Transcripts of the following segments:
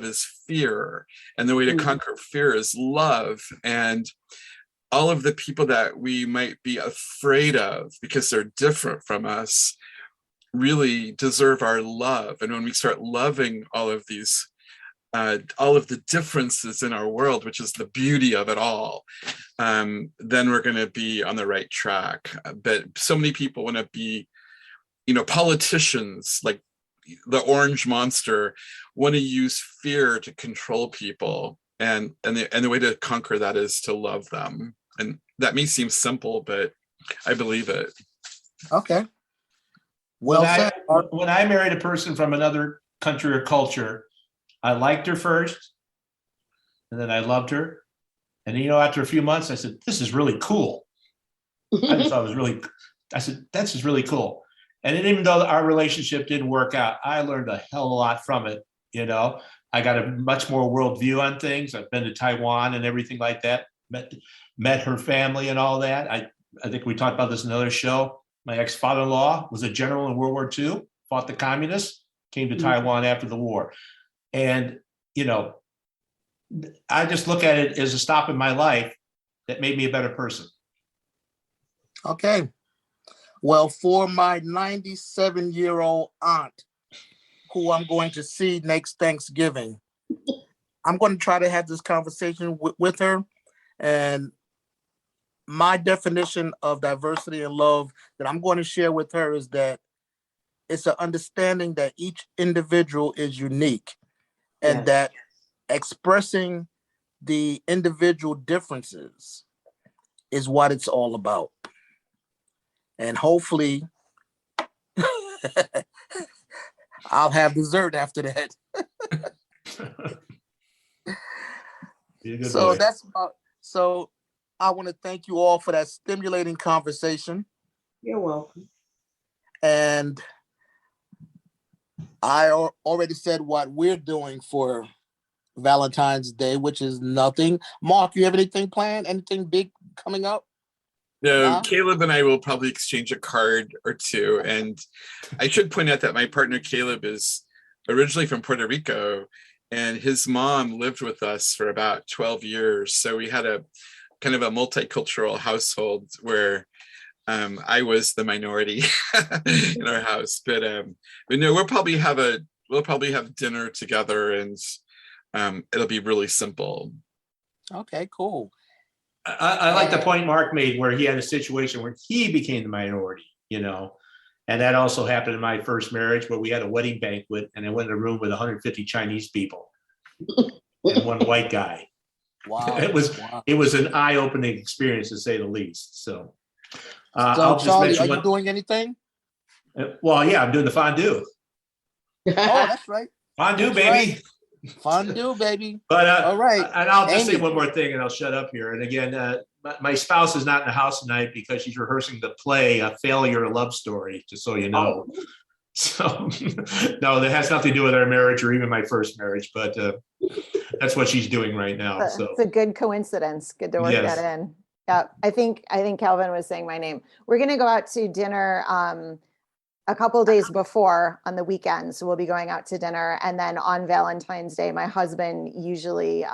is fear, and the way to conquer fear is love. And all of the people that we might be afraid of because they're different from us really deserve our love. And when we start loving all of these, all of the differences in our world, which is the beauty of it all, then we're going to be on the right track. But so many people want to be, politicians, like the orange monster, want to use fear to control people. And the way to conquer that is to love them. And that may seem simple, but I believe it. Okay. Well said. When I married a person from another country or culture, I liked her first, and then I loved her. And after a few months, I said, "This is really cool." I just thought it was really. I said, "This is really cool." And even though our relationship didn't work out, I learned a hell of a lot from it. I got a much more worldview on things. I've been to Taiwan and everything like that. Met her family and all that. I think we talked about this in another show. My ex-father-in-law was a general in World War II, fought the communists, came to Taiwan after the war. And, I just look at it as a stop in my life that made me a better person. Okay. Well, for my 97-year-old aunt, who I'm going to see next Thanksgiving, I'm going to try to have this conversation with her. And my definition of diversity and love that I'm going to share with her is that it's an understanding that each individual is unique, and that expressing the individual differences is what it's all about. And hopefully I'll have dessert after that. So I want to thank you all for that stimulating conversation. You're welcome. And I already said what we're doing for Valentine's Day, which is nothing. Mark, you have anything planned? Anything big coming up? No, Caleb and I will probably exchange a card or two. And I should point out that my partner Caleb is originally from Puerto Rico, and his mom lived with us for about 12 years. So we had a kind of a multicultural household where I was the minority in our house. But no, we'll probably have dinner together, and it'll be really simple. Okay, cool. I like the point Mark made where he had a situation where he became the minority, and that also happened in my first marriage where we had a wedding banquet and I went in a room with 150 Chinese people and one white guy. Wow. It was an eye-opening experience to say the least. So I'll just Charlie, are you doing anything? Well, yeah, I'm doing the fondue. Oh, that's right. Fondue, baby. Right. Fondue, baby. But all right. And I'll just say one more thing and I'll shut up here. And again, my spouse is not in the house tonight because she's rehearsing the play, A Failure Love Story, just so you know. Oh. So, no, that has nothing to do with our marriage or even my first marriage, but that's what she's doing right now. So it's a good coincidence. Good to work that in. Yeah, I think Calvin was saying my name. We're going to go out to dinner a couple of days before on the weekend. So we'll be going out to dinner. And then on Valentine's Day, my husband usually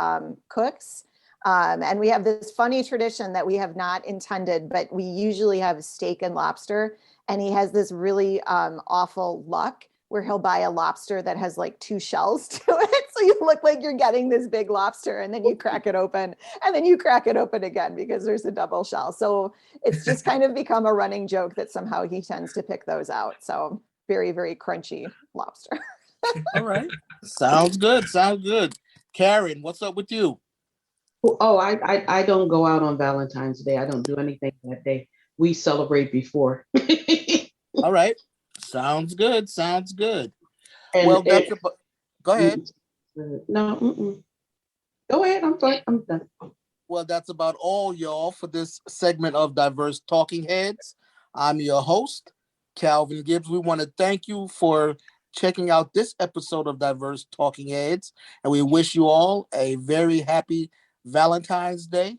cooks. And we have this funny tradition that we have not intended, but we usually have steak and lobster. And he has this really awful luck where he'll buy a lobster that has like 2 shells to it. So you look like you're getting this big lobster, and then you crack it open, and then you crack it open again because there's a double shell. So it's just kind of become a running joke that somehow he tends to pick those out. So very, very crunchy lobster. All right. Sounds good. Sounds good. Karen, what's up with you? Oh, I don't go out on Valentine's Day. I don't do anything that day. We celebrate before. All right. Sounds good. Sounds good. And well, go ahead. No. Go ahead. I'm sorry. I'm done. Well, that's about all, y'all, for this segment of Diverse Talking Heads. I'm your host, Calvin Gibbs. We want to thank you for checking out this episode of Diverse Talking Heads, and we wish you all a very happy Valentine's Day.